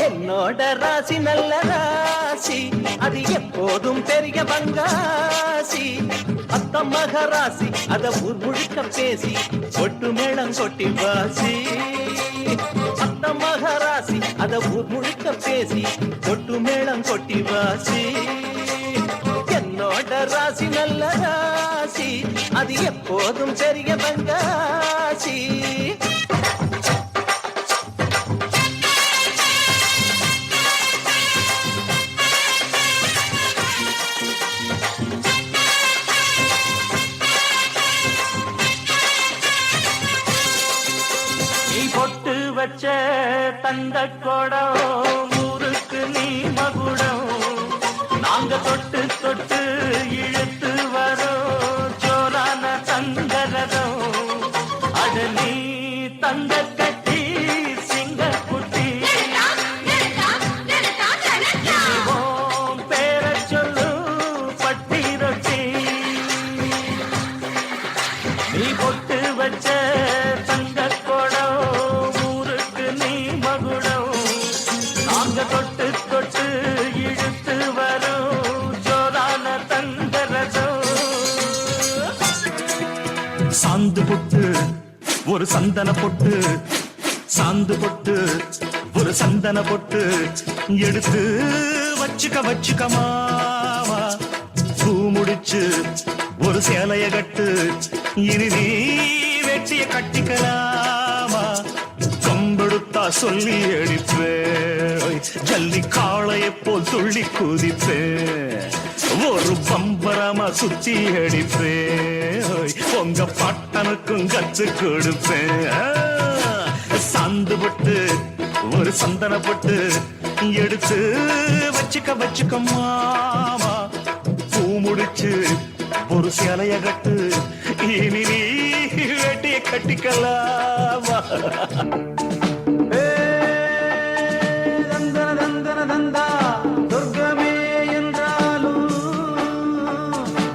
என்னோட ராசி நல்ல ராசி, அது எப்போதும் பெரிய பங்காசி. அத்த மகராசி அத ஊர் முழுக்க பேசி கொட்டு மேளம் கொட்டி வாசி. அத்த மகராசி அத ஊர் முழுக்க பேசி கொட்டு மேளம் கொட்டி வாசி. என்னோட ராசி நல்ல ராசி, அது எப்போதும் பெரிய பங்காசி. பொட்டு வச்ச தந்த கொடம் ஊருக்கு நீ மகுடம். நாங்க தொட்டு தொட்டு இழுத்து வரோம் ஜோரான தங்கரதம். அட நீ தங்க கட்டி சிங்க குட்டி பேர சொல்லு பட்டி ரொட்டி. நீ பொட்டு வச்ச தங்க தொட்டு தொட்டு இழுத்து வரும் ஜோரான தங்கரதம். சாந்து பொட்டு ஒரு சந்தன பொட்டு, சாந்து பொட்டு ஒரு சந்தன பொட்டு எடுத்து வச்சுக்க வச்சுக்க மாமா. பூ முடிச்சு ஒரு சேலைய கட்டு, இனி நீ வெட்டிய கட்டிக்கலாமா. கம்பெடுத்தா சொல்லி அடிப்பேன், ஜல்லி காளையை போல் துள்ளி குதிப்பேன். ஒரு பம்பரமா சுத்தி அடிப்பேன், உங்க பாட்டனுக்கும் கத்து கொடுப்பேன். சாந்து பட்டு ஒரு சந்தன பட்டு எடுத்து வச்சுக்க வச்சுக்க மாமா. பூ முடிச்சு ஒரு சேலைய கட்டு, இனி நீ வெட்டிய கட்டிக்கலாமா. சொர்க்கமே என்றாலும்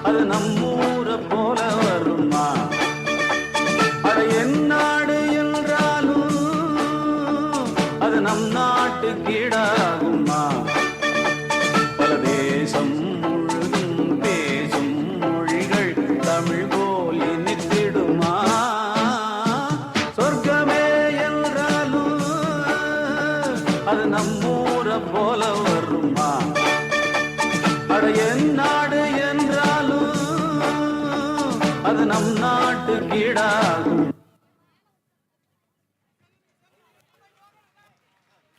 அது நம்மூர போல வருமா. அட என் நாடு என்றாலும் அது நம் நாட்டு கீழாகுமா. பல தேசம் முழுதும் பேசும் மொழிகள் தமிழ் போல் இனித்திடுமா. சொர்க்கமே என்றாலும் அது நம்மூர போல வருமா. அட என் நாடு என்றாலும் அது நம் நாட்டு கீழாகும்.